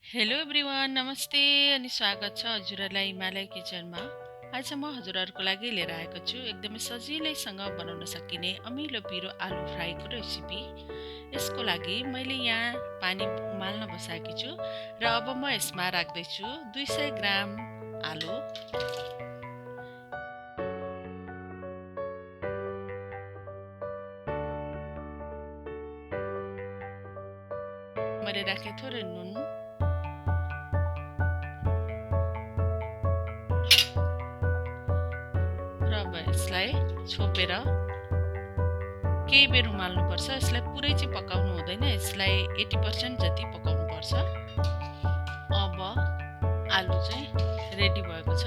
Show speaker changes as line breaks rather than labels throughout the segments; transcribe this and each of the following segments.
Hello everyone, नमस्ते अनि स्वागत छ हजुरहरूलाई हिमालय किचनमा। आज म हजुरहरूको लागि लिएर आएको छु एकदमै सजिलैसँग बनाउन सकिने अमिलो पिरो आलु फ्राईको रेसिपी। यसको लागि मैले यहाँ पानी उमाल्न बसाएकी छु र अब म यसमा राख्दैछु 200 ग्राम आलु। मैले राखेँ थोरै नुन र अब यसलाई छोपेर केही बेर उमाल्नुपर्छ। यसलाई पुरै चाहिँ पकाउनु हुँदैन, यसलाई 80% जति पकाउनुपर्छ। अब आलु चाहिँ रेडी भएको छ।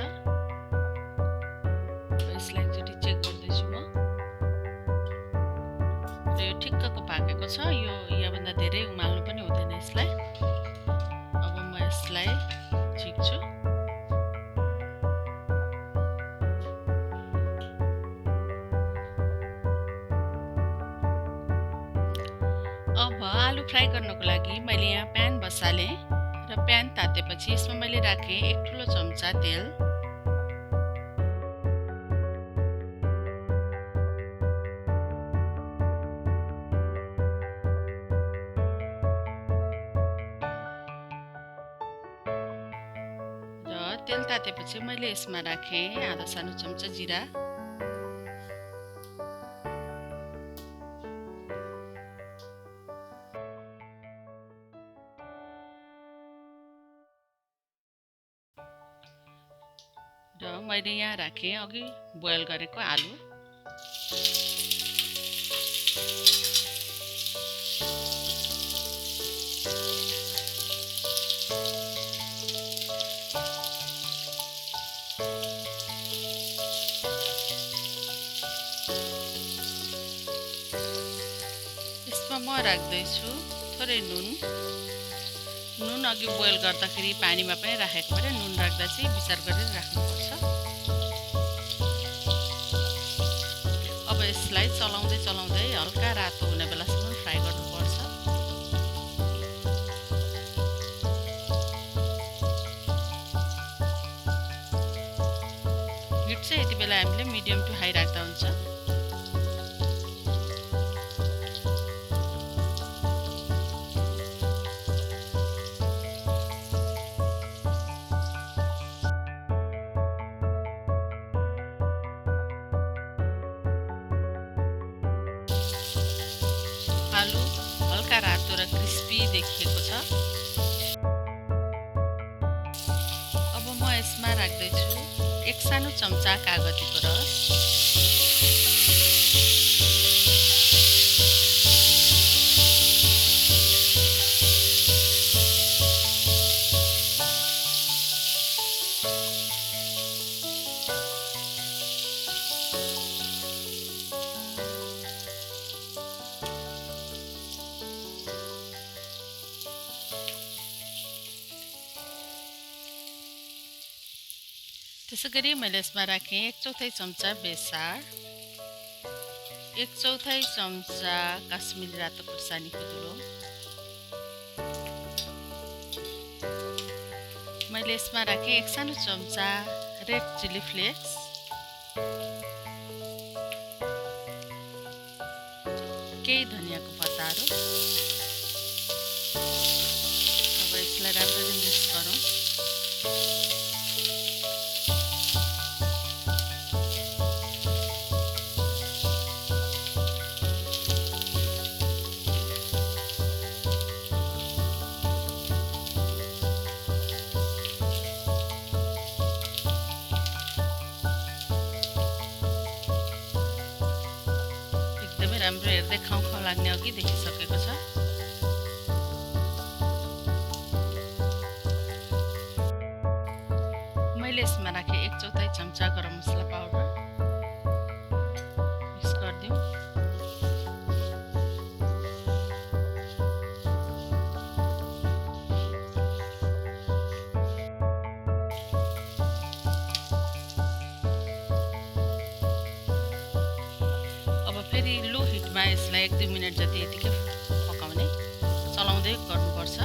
यसलाई एकचोटि चेक गर्दैछु म। र यो ठिक्कको पाकेको छ। यो यहाँभन्दा धेरै उमाल्नु पनि हुँदैन यसलाई। अब म यसलाई छिक्छु। अब आलु फ्राई गर्नको लागि मैले यहाँ प्यान बसालेँ र प्यान तातेपछि यसमा मैले राखेँ 1 ठुलो चम्चा तेल। र तेल तातेपछि मैले यसमा राखेँ आधा सानो चम्चा जिरा। र मैले यहाँ राखेँ अघि बोइल गरेको आलु। यसमा म राख्दैछु थोरै नुन। नुन अघि बोइल गर्दाखेरि पानीमा पनि राखेको भएर नुन राख्दा चाहिँ विचार गरेर राख्नुपर्छ। अब यसलाई चलाउँदै हल्का रातो हुने बेलासम्म फ्राई गर्नुपर्छ। हिट चाहिँ यति बेला हामीले मिडियम टु हाई राख्दा हुन्छ। आलु हल्का रातो र क्रिस्पी देखिएको छ। अब म यसमा राख्दैछु 1 सानो चम्चा कागतीको रस। त्यसैगरी मैले यसमा राखेँ 1/4 चम्चा बेसार, 1/4 चम्चा काश्मिरी रातो खुर्सानीको धुलो। मैले यसमा राखेँ 1 सानो चम्चा रेड चिली फ्लेक्स, केही धनियाको पत्ताहरू। अब यसलाई राम्ररी मिक्स गरौँ। राम्रो हेर्दै खाउँ लाग्ने अघि देखिसकेको छ। मैले यसमा राखेँ 1/4 चम्चा गरम मसला पाउडर। मिक्स गरिदिउँ। फेरि लो हिटमा यसलाई 1-2 मिनट जति यतिकै पकाउने, चलाउँदै गर्नुपर्छ।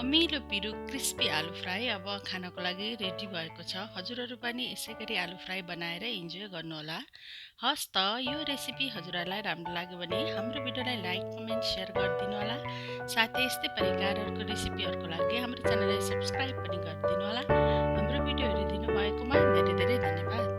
अमिलो पिरो क्रिस्पी आलु फ्राई अब खानको लागि रेडी भएको छ। हजुरहरू पनि यसै गरी आलु फ्राई बनाएर इन्जोय गर्नुहोला। हस् त, यो रेसिपी हजुरहरूलाई राम्रो लाग्यो भने हाम्रो भिडियोलाई लाइक, कमेन्ट, सेयर गरिदिनु होला। साथै यस्तै परिकारहरूको रेसिपीहरूको लागि हाम्रो च्यानललाई सब्सक्राइब पनि गरिदिनु होला। हाम्रो भिडियो हेरिदिनु भएकोमा धेरै धेरै धन्यवाद।